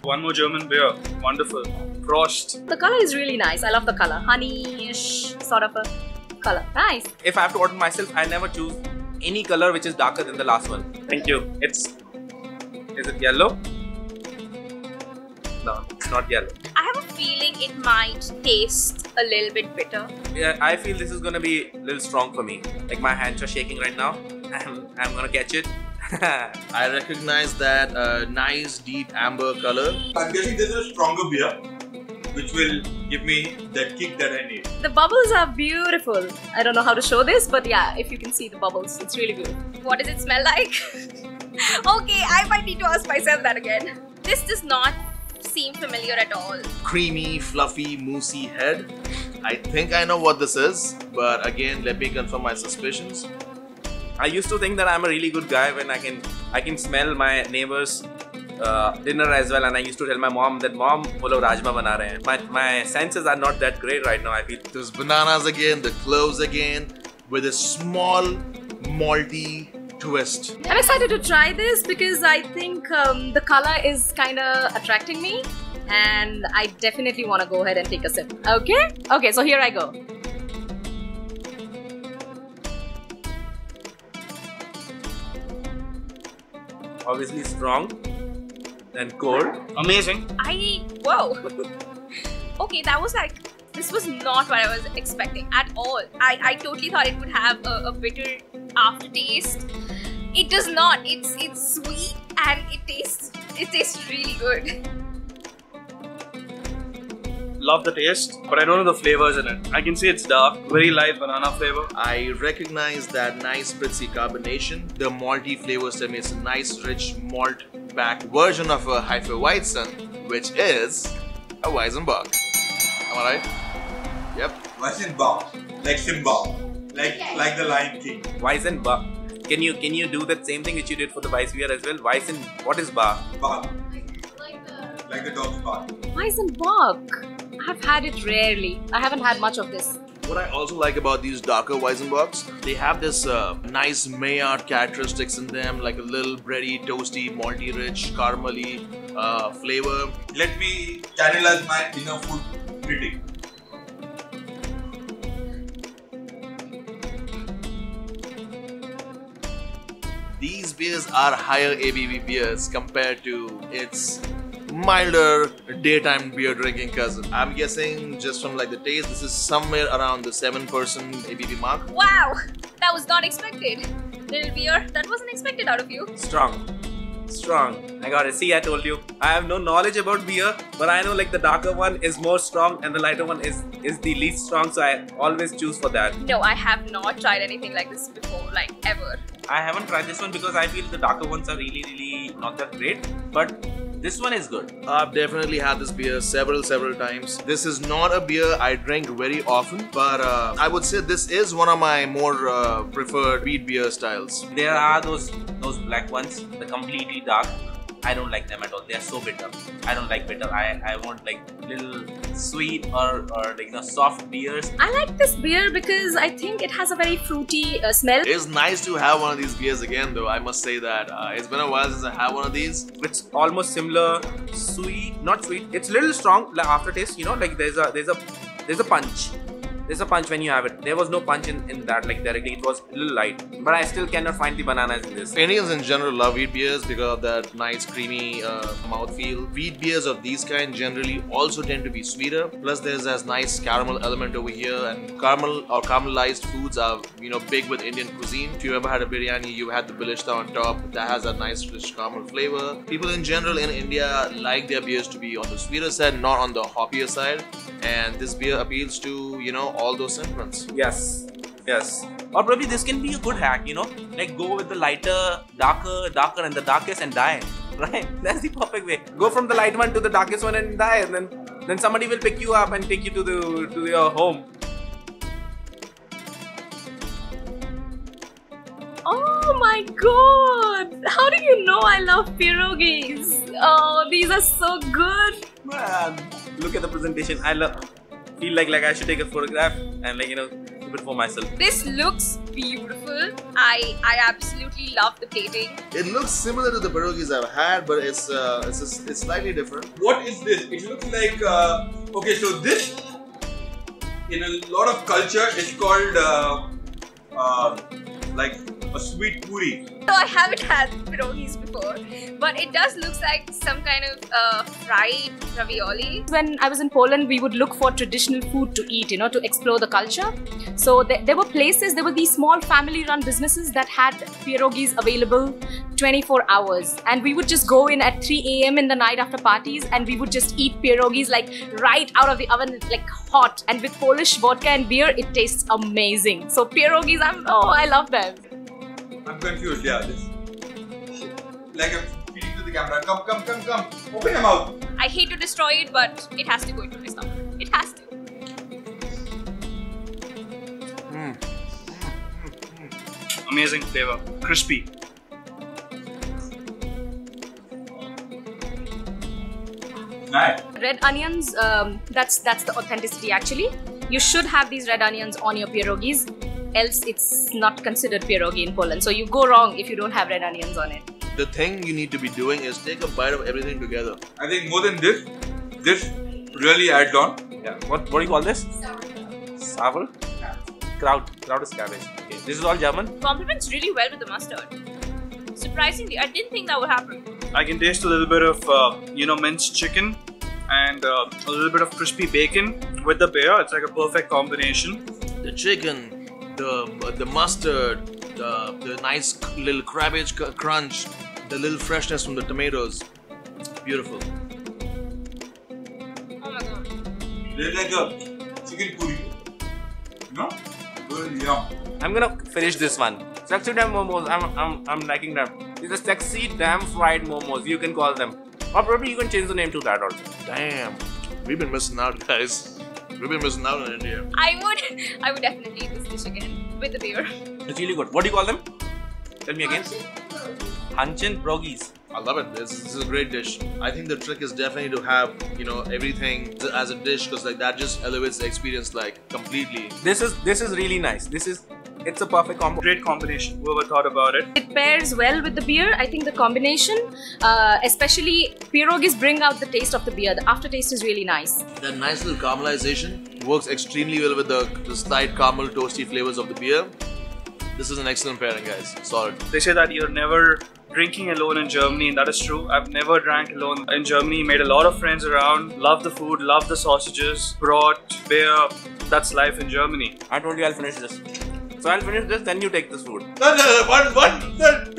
One more German beer. Wonderful. Prost. The color is really nice. I love the color. Honey-ish sort of a color. Nice. If I have to order myself, I never choose any color which is darker than the last one. Thank you. Is it yellow? No, it's not yellow. I have a feeling it might taste a little bit bitter. Yeah, I feel this is gonna be a little strong for me. Like my hands are shaking right now. I'm gonna catch it. I recognize that nice deep amber color. I'm guessing this is a stronger beer, which will give me that kick that I need. The bubbles are beautiful. I don't know how to show this, but yeah, if you can see the bubbles, it's really beautiful. What does it smell like? Okay, I might need to ask myself that again. This does not seem familiar at all. Creamy, fluffy, moussey head. I think I know what this is, but again, let me confirm my suspicions. I used to think that I'm a really good guy when I can smell my neighbor's dinner as well, and I used to tell my mom that mom, wo log rajma bana rahe hain. My senses are not that great right now. I feel Those bananas again, the cloves again, with a small malty twist. I'm excited to try this because I think the color is kind of attracting me, and I definitely want to go ahead and take a sip. Okay? Okay, so here I go. obviously strong and cold. Amazing. Whoa. Okay, that was like, this was not what I was expecting at all. I totally thought it would have a bitter aftertaste. It does not. It's sweet and it tastes really good. Love the taste, but I don't know the flavors in it. I can see it's dark, very light banana flavor. I recognize that nice spritzy carbonation. The malty flavors tell me it's a nice rich malt back version of a Hefeweizen, which is a Weizenbock. Am I right? Yep. Weizenbock, like Simba, like the Lion King. Weizenbock. Can you do that same thing which you did for the Weissbier as well? What is bar? Bark. Like the dog's bark. Weizenbock. I've had it rarely. I haven't had much of this. What I also like about these darker Weizenbocks, they have this nice Maillard characteristics in them, like a little bready, toasty, malty, rich, caramely flavor. Let me channelize my inner food critic. These beers are higher ABV beers compared to its milder daytime beer drinking cousin. I'm guessing just from like the taste, this is somewhere around the 7% ABV mark. Wow, that was not expected. Little beer, that wasn't expected out of you. Strong. I got it. See, I told you. I have no knowledge about beer, but I know like the darker one is more strong and the lighter one is the least strong, so I always choose for that. No, I have not tried anything like this before, like ever. I haven't tried this one because I feel the darker ones are really not that great, but this one is good. I've definitely had this beer several times. This is not a beer I drink very often, but I would say this is one of my more preferred wheat beer styles. There are those black ones, the completely dark. I don't like them at all. They are so bitter. I don't like bitter. I want like little sweet or like soft beers. I like this beer because I think it has a very fruity smell. It's nice to have one of these beers again, though. I must say that it's been a while since I had one of these. It's almost similar, sweet, not sweet. It's a little strong, like aftertaste. You know, like there's a punch. There's a punch when you have it. There was no punch in that, like directly. It was a little light, but I still cannot find the bananas in this. Indians in general love wheat beers because of that nice creamy mouthfeel. Wheat beers of these kind generally also tend to be sweeter. Plus there's this nice caramel element over here, and caramel or caramelized foods are big with Indian cuisine. If you ever had a biryani, you had the bilishta on top. That has a nice rich caramel flavor. People in general in India like their beers to be on the sweeter side, not on the hoppier side. And this beer appeals to, all those sentiments. Yes. Or probably this can be a good hack, like go with the lighter, darker, and the darkest and die. Right? That's the perfect way. Go from the light one to the darkest one and die, and then somebody will pick you up and take you to your home. Oh my god! How do you know I love pierogies? Oh, these are so good. Man, look at the presentation. Feel like I should take a photograph and keep it for myself. This looks beautiful. I absolutely love the plating. It looks similar to the pierogies I've had, but it's slightly different. What is this? It looks like okay. So this, in a lot of culture, is called like a sweet puri. So I haven't had pierogies before, but it does look like some kind of fried ravioli. When I was in Poland, we would look for traditional food to eat, to explore the culture. So there were places, there were these small family-run businesses that had pierogies available 24 hours. And we would just go in at 3 a.m. in the night after parties and we would just eat pierogies like right out of the oven, like hot. And with Polish vodka and beer, it tastes amazing. So pierogies, I love them. I'm confused. Yeah, this like I'm feeding to the camera. Come. Open your mouth. I hate to destroy it, but it has to go into my stomach. It has to. Amazing flavor, crispy. Nice. Red onions, that's the authenticity actually. You should have these red onions on your pierogies, else it's not considered pierogi in Poland. So you go wrong if you don't have red onions on it. The thing you need to be doing is take a bite of everything together. I think more than this really adds on. Yeah. What do you call this? Sour? Kraut. Kraut is cabbage. Okay. This is all German. Complements really well with the mustard. Surprisingly, I didn't think that would happen. I can taste a little bit of minced chicken and a little bit of crispy bacon with the beer. It's like a perfect combination. The chicken, the mustard, the nice little cabbage crunch, the little freshness from the tomatoes. Beautiful. Oh my god. It's like a chicken puri. No? Good, yum. I'm gonna finish this one. Sexy damn momos. I'm liking them. It's a sexy damn fried momos. You can call them, or probably you can change the name to that also. Damn, we've been missing out, guys. We've been missing out in India. I would definitely eat this dish again with the beer. It's really good. What do you call them? Tell me again. Hanchin pierogies. I love it. This is a great dish. I think the trick is definitely to have, everything as a dish, because like that just elevates the experience like completely. This is really nice. It's a perfect combo. Great combination. Whoever thought about it. It pairs well with the beer. I think the combination, especially pierogies, bring out the taste of the beer. The aftertaste is really nice. That nice little caramelization works extremely well with the slight caramel toasty flavors of the beer. This is an excellent pairing, guys. Solid. They say that you're never drinking alone in Germany, and that is true. I've never drank alone in Germany. Made a lot of friends around. Love the food, love the sausages, brought beer. That's life in Germany. I told you I'll finish this. So I'll finish this, then you take this food. No, one.